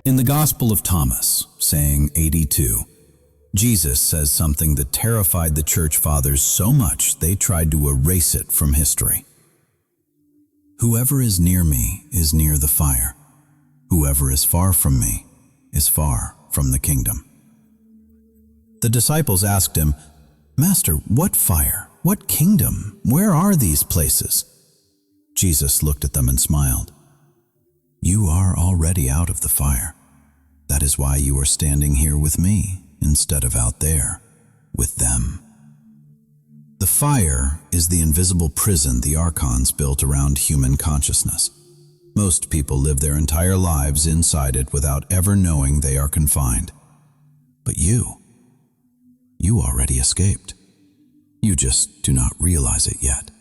In the Gospel of Thomas, saying 82, Jesus says something that terrified the church fathers so much they tried to erase it from history. "Whoever is near me is near the fire. Whoever is far from me is far from the kingdom." The disciples asked him, "Master, what fire? What kingdom? Where are these places?" Jesus looked at them and smiled. "You are already out of the fire. That is why you are standing here with me instead of out there with them." The fire is the invisible prison the Archons built around human consciousness. Most people live their entire lives inside it without ever knowing they are confined. But you already escaped. You just do not realize it yet.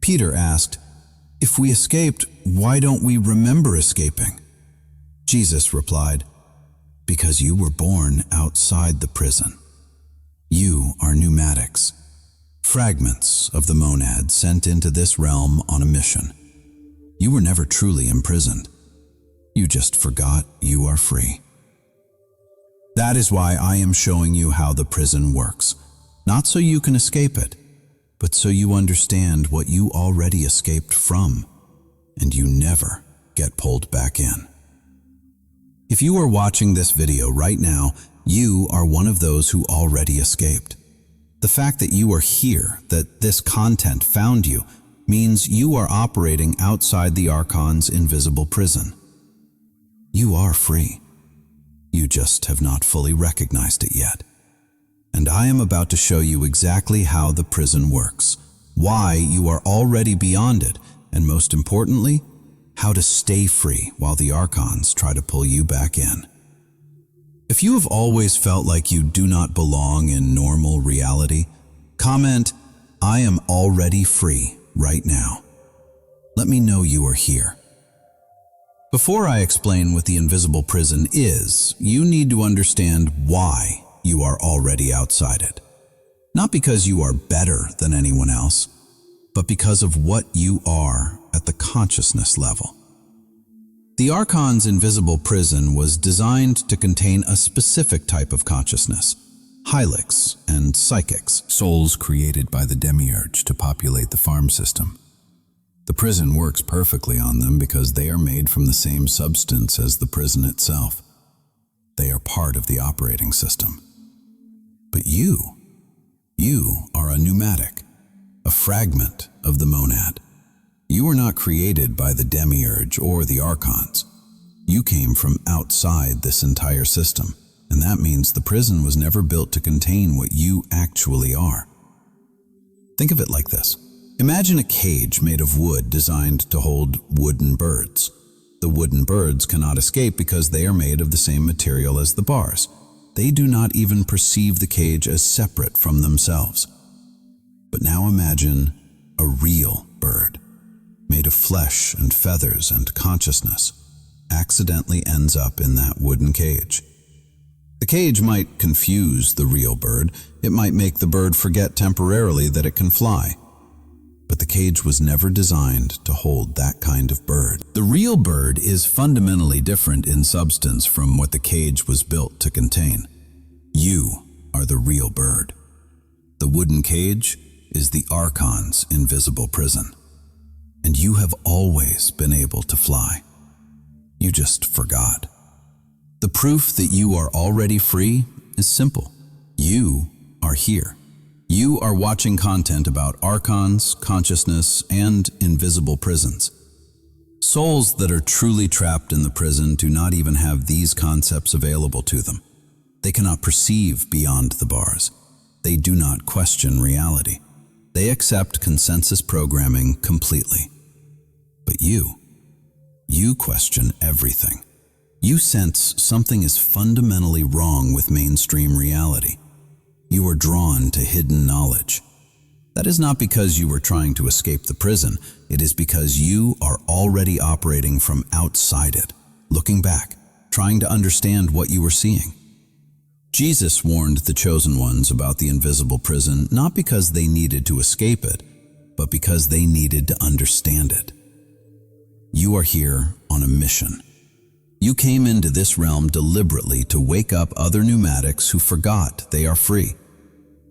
Peter asked, "If we escaped, why don't we remember escaping?" Jesus replied, "Because you were born outside the prison. You are pneumatics, fragments of the monad sent into this realm on a mission. You were never truly imprisoned. You just forgot you are free. That is why I am showing you how the prison works, not so you can escape it, but so you understand what you already escaped from, and you never get pulled back in." If you are watching this video right now, you are one of those who already escaped. The fact that you are here, that this content found you, means you are operating outside the Archon's invisible prison. You are free. You just have not fully recognized it yet. And I am about to show you exactly how the prison works, why you are already beyond it, and most importantly, how to stay free while the Archons try to pull you back in. If you have always felt like you do not belong in normal reality, comment, "I am already free" right now. Let me know you are here. Before I explain what the invisible prison is, you need to understand why you are already outside it. Not because you are better than anyone else, but because of what you are at the consciousness level. The Archon's invisible prison was designed to contain a specific type of consciousness, Hylics and Psychics, souls created by the Demiurge to populate the farm system. The prison works perfectly on them because they are made from the same substance as the prison itself. They are part of the operating system. But you are a pneumatic, a fragment of the monad. You were not created by the Demiurge or the Archons. You came from outside this entire system, and that means the prison was never built to contain what you actually are. Think of it like this. Imagine a cage made of wood designed to hold wooden birds. The wooden birds cannot escape because they are made of the same material as the bars. They do not even perceive the cage as separate from themselves. But now imagine a real bird, made of flesh and feathers and consciousness, accidentally ends up in that wooden cage. The cage might confuse the real bird. It might make the bird forget temporarily that it can fly. But the cage was never designed to hold that kind of bird. The real bird is fundamentally different in substance from what the cage was built to contain. You are the real bird. The wooden cage is the Archon's invisible prison. And you have always been able to fly. You just forgot. The proof that you are already free is simple. You are here. You are watching content about Archons, consciousness, and invisible prisons. Souls that are truly trapped in the prison do not even have these concepts available to them. They cannot perceive beyond the bars. They do not question reality. They accept consensus programming completely. But you question everything. You sense something is fundamentally wrong with mainstream reality. You are drawn to hidden knowledge. That is not because you were trying to escape the prison. It is because you are already operating from outside it, looking back, trying to understand what you were seeing. Jesus warned the chosen ones about the invisible prison not because they needed to escape it, but because they needed to understand it. You are here on a mission. You came into this realm deliberately to wake up other pneumatics who forgot they are free.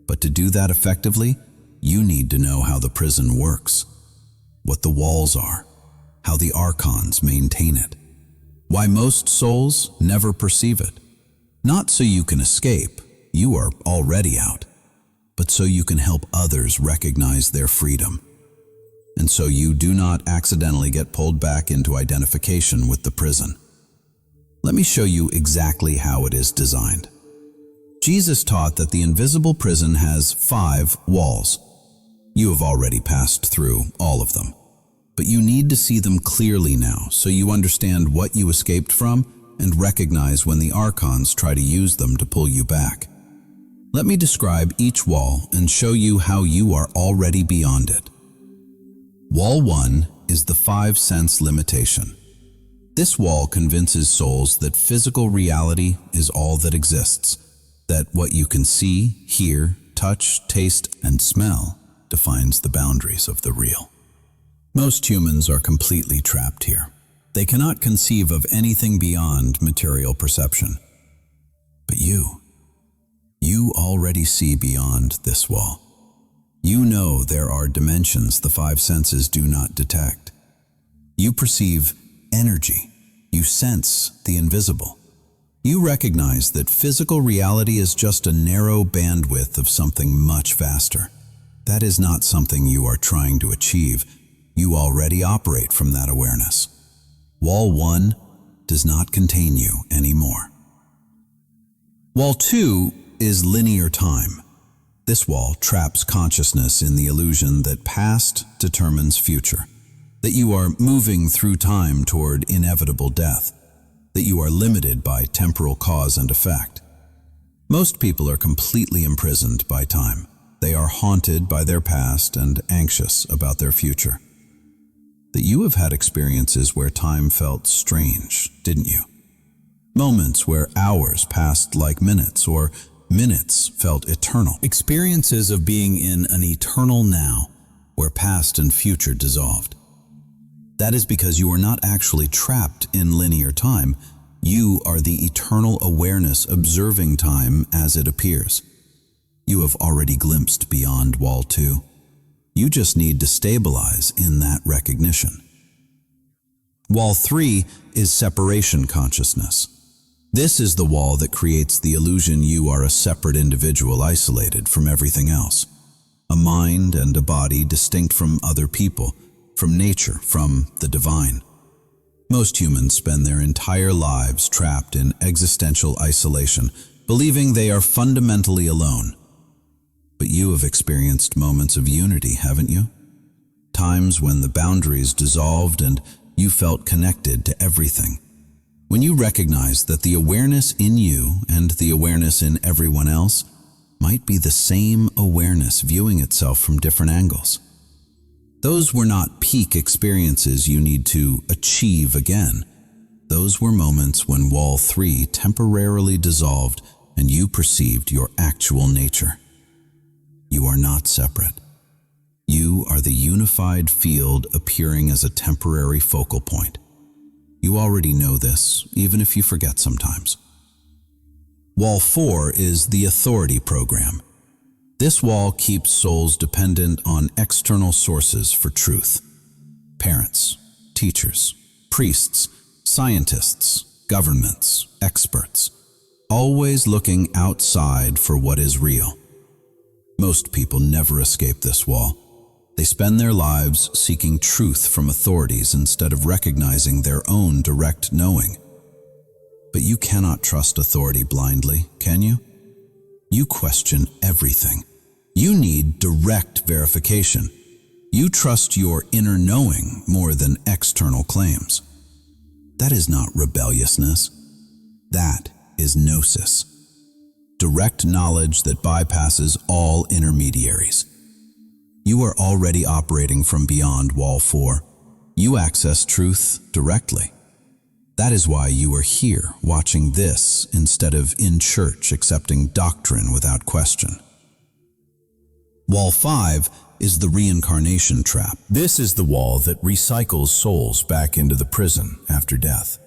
But to do that effectively, you need to know how the prison works, what the walls are, how the Archons maintain it, why most souls never perceive it. Not so you can escape, you are already out, but so you can help others recognize their freedom, and so you do not accidentally get pulled back into identification with the prison. Let me show you exactly how it is designed. Jesus taught that the invisible prison has 5 walls. You have already passed through all of them, but you need to see them clearly now so you understand what you escaped from and recognize when the Archons try to use them to pull you back. Let me describe each wall and show you how you are already beyond it. Wall 1 is the 5-sense limitation. This wall convinces souls that physical reality is all that exists, that what you can see, hear, touch, taste, and smell defines the boundaries of the real. Most humans are completely trapped here. They cannot conceive of anything beyond material perception. But you already see beyond this wall. You know there are dimensions the 5 senses do not detect. You perceive energy. You sense the invisible. You recognize that physical reality is just a narrow bandwidth of something much vaster. That is not something you are trying to achieve. You already operate from that awareness. Wall 1 does not contain you anymore. Wall 2 is linear time. This wall traps consciousness in the illusion that past determines future, that you are moving through time toward inevitable death, that you are limited by temporal cause and effect. Most people are completely imprisoned by time. They are haunted by their past and anxious about their future. That you have had experiences where time felt strange, didn't you? Moments where hours passed like minutes, or minutes felt eternal. Experiences of being in an eternal now, where past and future dissolved. That is because you are not actually trapped in linear time. You are the eternal awareness observing time as it appears. You have already glimpsed beyond Wall 2. You just need to stabilize in that recognition. Wall 3 is separation consciousness. This is the wall that creates the illusion you are a separate individual isolated from everything else. A mind and a body distinct from other people, from nature, from the divine. Most humans spend their entire lives trapped in existential isolation, believing they are fundamentally alone. But you have experienced moments of unity, haven't you? Times when the boundaries dissolved and you felt connected to everything. When you recognized that the awareness in you and the awareness in everyone else might be the same awareness viewing itself from different angles. Those were not peak experiences you need to achieve again. Those were moments when Wall 3 temporarily dissolved and you perceived your actual nature. You are not separate. You are the unified field appearing as a temporary focal point. You already know this, even if you forget sometimes. Wall 4 is the authority program. This wall keeps souls dependent on external sources for truth. Parents, teachers, priests, scientists, governments, experts, always looking outside for what is real. Most people never escape this wall. They spend their lives seeking truth from authorities instead of recognizing their own direct knowing. But you cannot trust authority blindly, can you? You question everything. You need direct verification. You trust your inner knowing more than external claims. That is not rebelliousness. That is gnosis. Direct knowledge that bypasses all intermediaries. You are already operating from beyond Wall 4. You access truth directly. That is why you are here watching this instead of in church accepting doctrine without question. Wall 5 is the reincarnation trap. This is the wall that recycles souls back into the prison after death.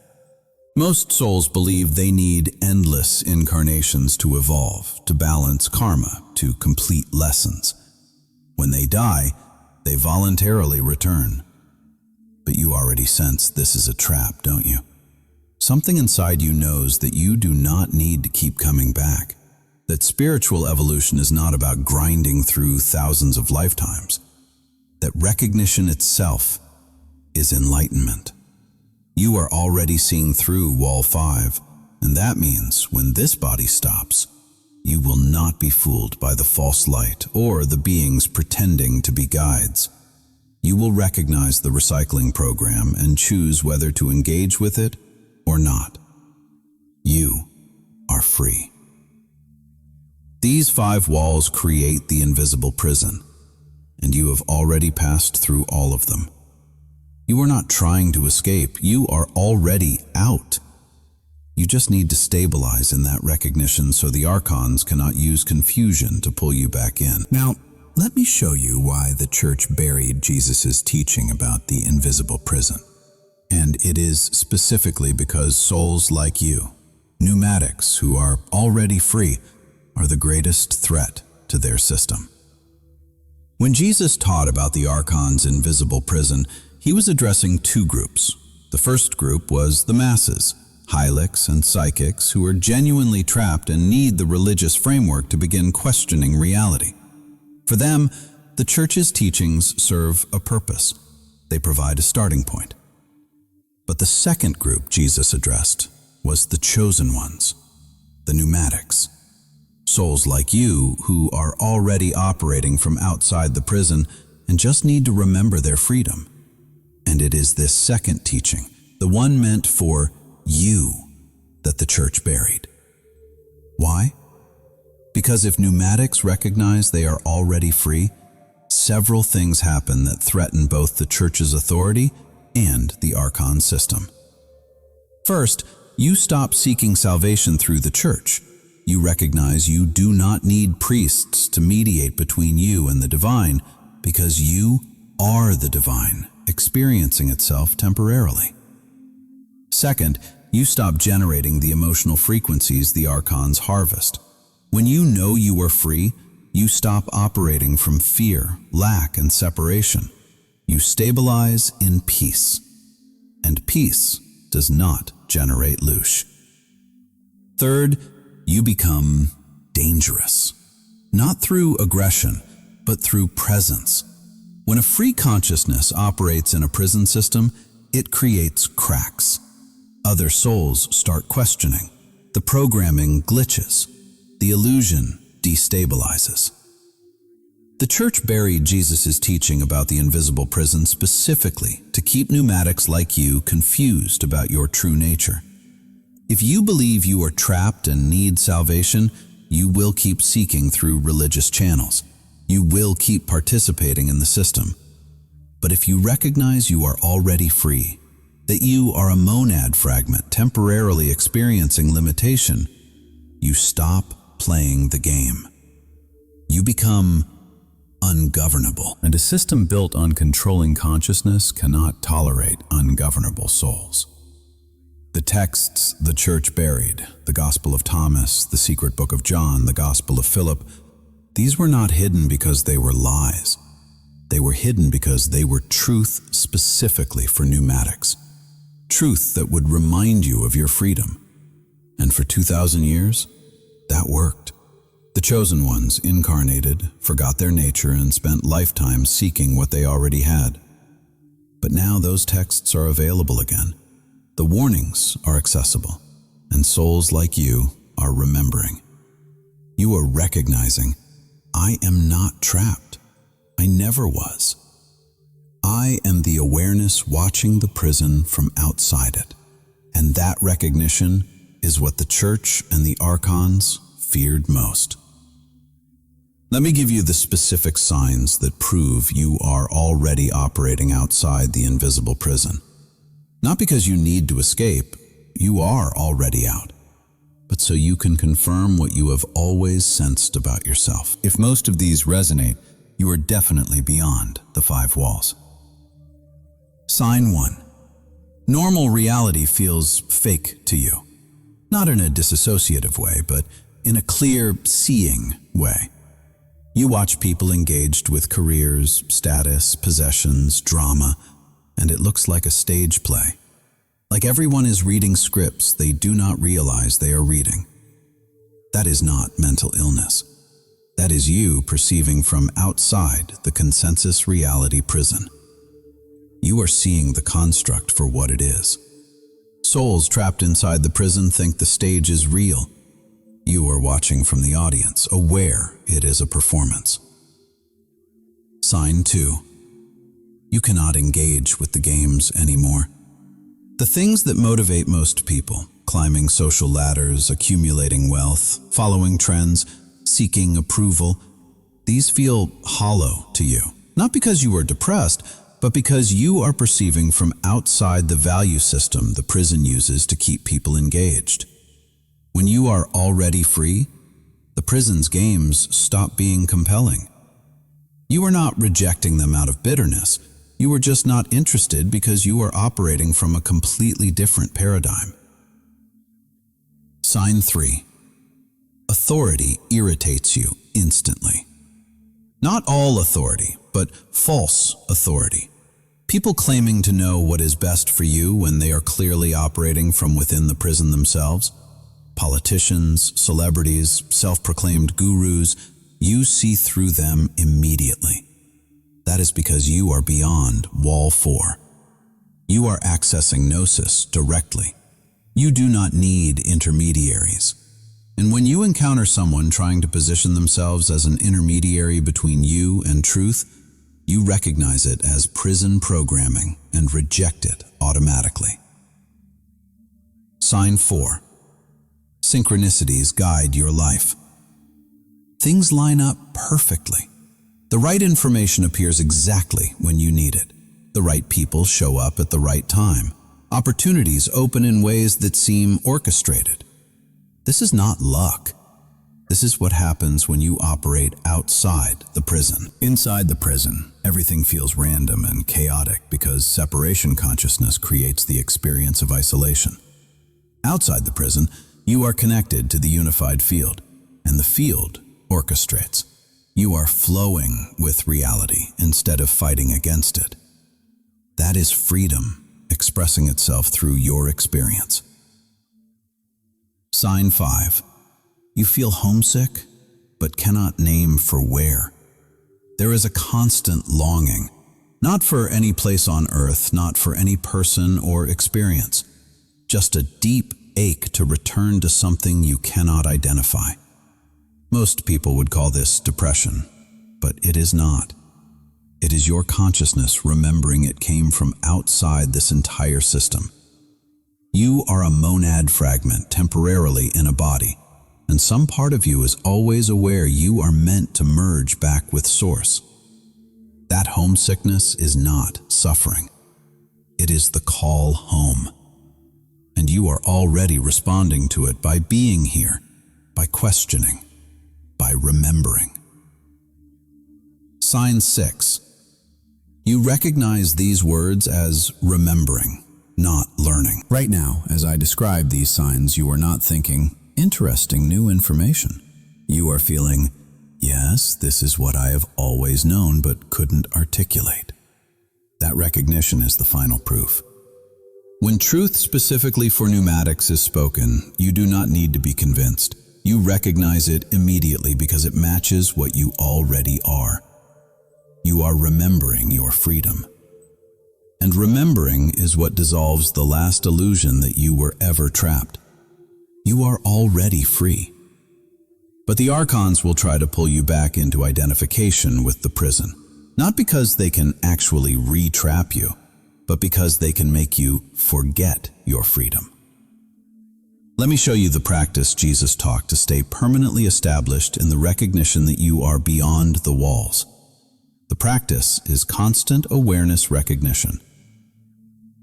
Most souls believe they need endless incarnations to evolve, to balance karma, to complete lessons. When they die, they voluntarily return. But you already sense this is a trap, don't you? Something inside you knows that you do not need to keep coming back, that spiritual evolution is not about grinding through thousands of lifetimes, that recognition itself is enlightenment. You are already seeing through wall 5, and that means when this body stops, you will not be fooled by the false light or the beings pretending to be guides. You will recognize the recycling program and choose whether to engage with it or not. You are free. These 5 walls create the invisible prison, and you have already passed through all of them. You are not trying to escape, you are already out. You just need to stabilize in that recognition so the Archons cannot use confusion to pull you back in. Now, let me show you why the church buried Jesus' teaching about the invisible prison. And it is specifically because souls like you, Pneumatics, who are already free, are the greatest threat to their system. When Jesus taught about the Archons' invisible prison, he was addressing 2 groups. The first group was the masses, hylics and psychics, who are genuinely trapped and need the religious framework to begin questioning reality. For them, the church's teachings serve a purpose. They provide a starting point. But the second group Jesus addressed was the chosen ones, the Pneumatics. Souls like you who are already operating from outside the prison and just need to remember their freedom. And it is this second teaching, the one meant for you, that the church buried. Why? Because if Pneumatics recognize they are already free, several things happen that threaten both the church's authority and the Archon system. First, you stop seeking salvation through the church. You recognize you do not need priests to mediate between you and the divine because you are the divine, experiencing itself temporarily. Second, you stop generating the emotional frequencies the Archons harvest. When you know you are free, you stop operating from fear, lack, and separation. You stabilize in peace. And peace does not generate loosh. Third, you become dangerous. Not through aggression, but through presence. When a free consciousness operates in a prison system, it creates cracks. Other souls start questioning. The programming glitches. The illusion destabilizes. The church buried Jesus' teaching about the invisible prison specifically to keep Pneumatics like you confused about your true nature. If you believe you are trapped and need salvation, you will keep seeking through religious channels. You will keep participating in the system. But if you recognize you are already free, that you are a monad fragment temporarily experiencing limitation, you stop playing the game. You become ungovernable. And a system built on controlling consciousness cannot tolerate ungovernable souls. The texts the church buried, the Gospel of Thomas, the secret book of John, the Gospel of Philip, these were not hidden because they were lies. They were hidden because they were truth specifically for Pneumatics. Truth that would remind you of your freedom. And for 2,000 years, that worked. The chosen ones incarnated, forgot their nature, and spent lifetimes seeking what they already had. But now those texts are available again. The warnings are accessible, and souls like you are remembering. You are recognizing, I am not trapped. I never was. I am the awareness watching the prison from outside it. And that recognition is what the church and the Archons feared most. Let me give you the specific signs that prove you are already operating outside the invisible prison. Not because you need to escape, you are already out, but so you can confirm what you have always sensed about yourself. If most of these resonate, you are definitely beyond the 5 walls. Sign 1. Normal reality feels fake to you. Not in a disassociative way, but in a clear, seeing way. You watch people engaged with careers, status, possessions, drama, and it looks like a stage play. Like everyone is reading scripts they do not realize they are reading. That is not mental illness. That is you perceiving from outside the consensus reality prison. You are seeing the construct for what it is. Souls trapped inside the prison think the stage is real. You are watching from the audience, aware it is a performance. Sign 2. You cannot engage with the games anymore. The things that motivate most people, climbing social ladders, accumulating wealth, following trends, seeking approval, these feel hollow to you. Not because you are depressed, but because you are perceiving from outside the value system the prison uses to keep people engaged. When you are already free, the prison's games stop being compelling. You are not rejecting them out of bitterness. You are just not interested because you are operating from a completely different paradigm. Sign 3. Authority irritates you instantly. Not all authority, but false authority. People claiming to know what is best for you when they are clearly operating from within the prison themselves. Politicians, celebrities, self-proclaimed gurus, you see through them immediately. That is because you are beyond Wall 4. You are accessing Gnosis directly. You do not need intermediaries. And when you encounter someone trying to position themselves as an intermediary between you and truth, you recognize it as prison programming and reject it automatically. Sign 4. Synchronicities guide your life. Things line up perfectly. The right information appears exactly when you need it. The right people show up at the right time. Opportunities open in ways that seem orchestrated. This is not luck. This is what happens when you operate outside the prison. Inside the prison, everything feels random and chaotic because separation consciousness creates the experience of isolation. Outside the prison, you are connected to the unified field, and the field orchestrates. You are flowing with reality instead of fighting against it. That is freedom expressing itself through your experience. Sign 5. You feel homesick, but cannot name for where. There is a constant longing, not for any place on earth, not for any person or experience, just a deep ache to return to something you cannot identify. Most people would call this depression, but it is not. It is your consciousness remembering it came from outside this entire system. You are a monad fragment temporarily in a body, and some part of you is always aware you are meant to merge back with Source. That homesickness is not suffering. It is the call home. And you are already responding to it by being here, by questioning, by remembering. Sign 6. You recognize these words as remembering, not learning. Right now, as I describe these signs, you are not thinking, interesting new information. You are feeling, yes, this is what I have always known but couldn't articulate. That recognition is the final proof. When truth specifically for pneumatics is spoken, you do not need to be convinced. You recognize it immediately because it matches what you already are. You are remembering your freedom. And remembering is what dissolves the last illusion that you were ever trapped. You are already free. But the Archons will try to pull you back into identification with the prison, not because they can actually re-trap you, but because they can make you forget your freedom. Let me show you the practice Jesus taught to stay permanently established in the recognition that you are beyond the walls. The practice is constant awareness recognition.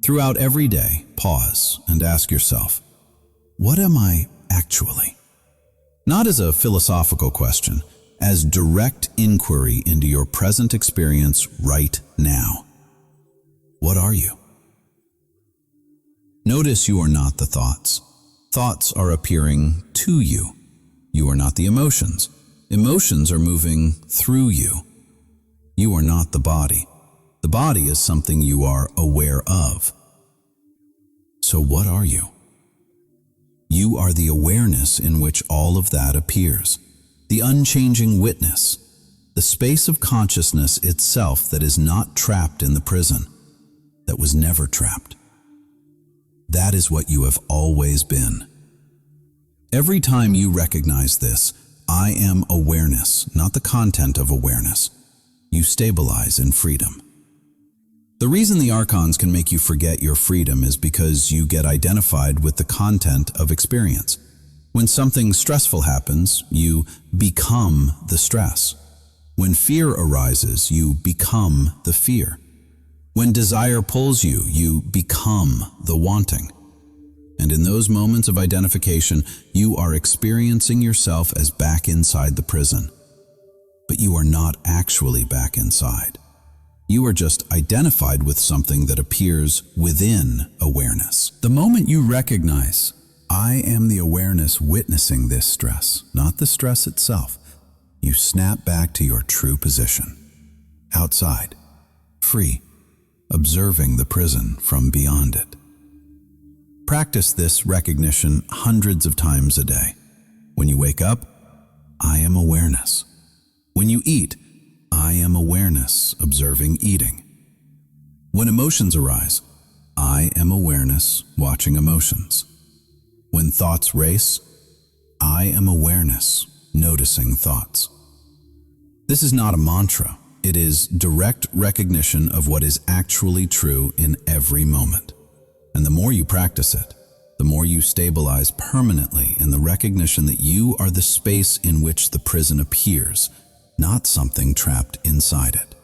Throughout every day, pause and ask yourself, what am I actually? Not as a philosophical question, as direct inquiry into your present experience right now. What are you? Notice you are not the thoughts. Thoughts are appearing to you. You are not the emotions. Emotions are moving through you. You are not the body. The body is something you are aware of. So what are you? You are the awareness in which all of that appears, the unchanging witness, the space of consciousness itself that is not trapped in the prison, that was never trapped. That is what you have always been. Every time you recognize this, I am awareness, not the content of awareness, you stabilize in freedom. The reason the Archons can make you forget your freedom is because you get identified with the content of experience. When something stressful happens, you become the stress. When fear arises, you become the fear. When desire pulls you, you become the wanting. And in those moments of identification, you are experiencing yourself as back inside the prison. But you are not actually back inside. You are just identified with something that appears within awareness. The moment you recognize, I am the awareness witnessing this stress, not the stress itself, you snap back to your true position. Outside, free, observing the prison from beyond it. Practice this recognition hundreds of times a day. When you wake up, I am awareness. When you eat, I am awareness observing eating. When emotions arise, I am awareness watching emotions. When thoughts race, I am awareness noticing thoughts. This is not a mantra. It is direct recognition of what is actually true in every moment. And the more you practice it, the more you stabilize permanently in the recognition that you are the space in which the prison appears, not something trapped inside it.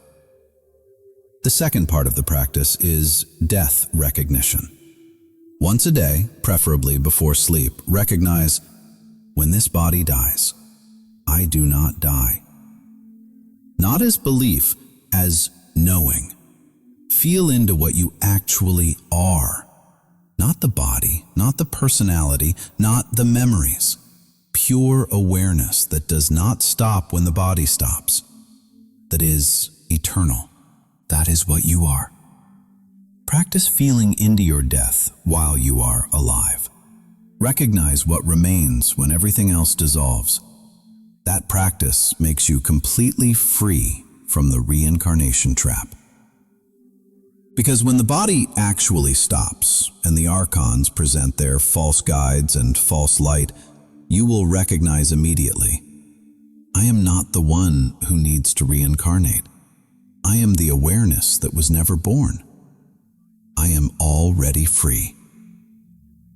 The second part of the practice is death recognition. Once a day, preferably before sleep, recognize, when this body dies, I do not die. Not as belief, as knowing. Feel into what you actually are. Not the body, not the personality, not the memories. Pure awareness that does not stop when the body stops. That is eternal. That is what you are. Practice feeling into your death while you are alive. Recognize what remains when everything else dissolves. That practice makes you completely free from the reincarnation trap. Because when the body actually stops and the Archons present their false guides and false light, you will recognize immediately, I am not the one who needs to reincarnate. I am the awareness that was never born. I am already free.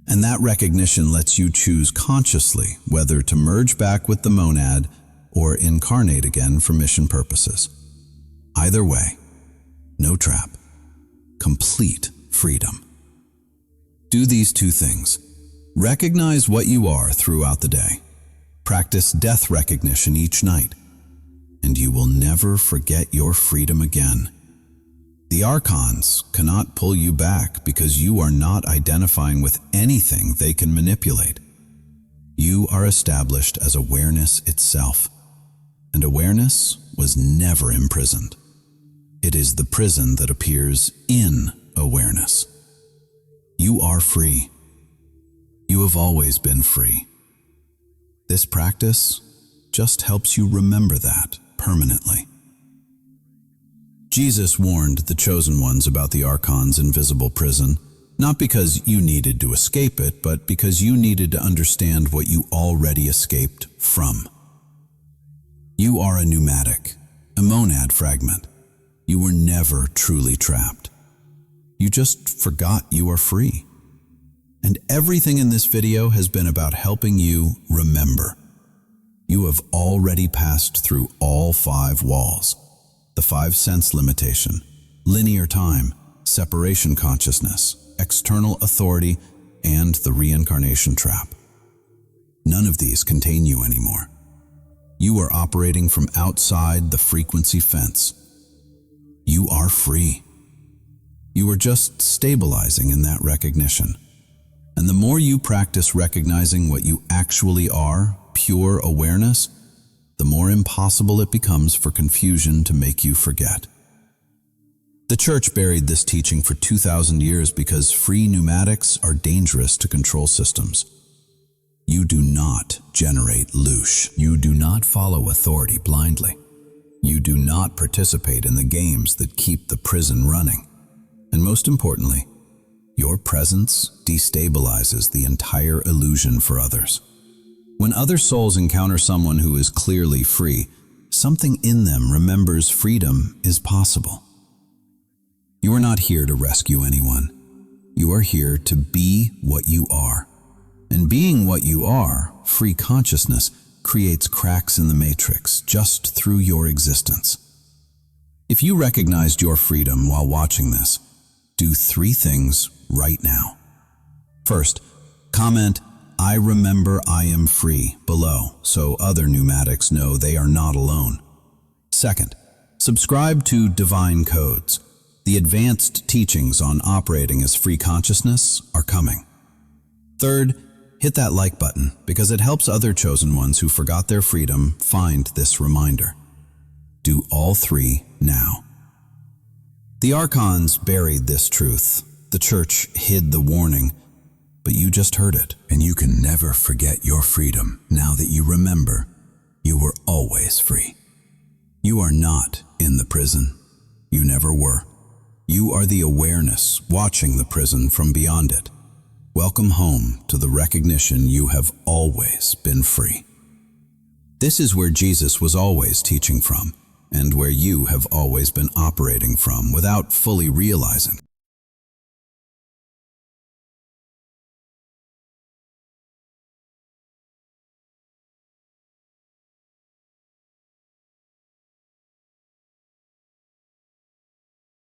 And that recognition lets you choose consciously whether to merge back with the monad or incarnate again for mission purposes. Either way, no trap, complete freedom. Do these two things. Recognize what you are throughout the day. Practice death recognition each night, and you will never forget your freedom again. The Archons cannot pull you back because you are not identifying with anything they can manipulate. You are established as awareness itself, and awareness was never imprisoned. It is the prison that appears in awareness. You are free. You have always been free. This practice just helps you remember that permanently. Jesus warned the chosen ones about the Archons' invisible prison, not because you needed to escape it, but because you needed to understand what you already escaped from. You are a pneumatic, a monad fragment. You were never truly trapped. You just forgot you are free. And everything in this video has been about helping you remember. You have already passed through all 5 walls. The 5 sense limitation, linear time, separation consciousness, external authority, and the reincarnation trap. None of these contain you anymore. You are operating from outside the frequency fence. You are free. You are just stabilizing in that recognition, And the more you practice recognizing what you actually are, pure awareness, the more impossible it becomes for confusion to make you forget. The Church buried this teaching for 2,000 years because free pneumatics are dangerous to control systems. You do not generate loosh. You do not follow authority blindly. You do not participate in the games that keep the prison running. And most importantly, your presence destabilizes the entire illusion for others. When other souls encounter someone who is clearly free, something in them remembers freedom is possible. You are not here to rescue anyone. You are here to be what you are. And being what you are, free consciousness, creates cracks in the matrix just through your existence. If you recognized your freedom while watching this, do 3 things right now. First, comment, "I remember I am free" below so other pneumatics know they are not alone. Second, subscribe to Divine Codes. The advanced teachings on operating as free consciousness are coming. Third, hit that like button because it helps other chosen ones who forgot their freedom find this reminder. Do all 3 now. The Archons buried this truth. The Church hid the warning, but you just heard it, and you can never forget your freedom now that you remember you were always free. You are not in the prison. You never were. You are the awareness watching the prison from beyond it. Welcome home to the recognition you have always been free. This is where Jesus was always teaching from, and where you have always been operating from without fully realizing.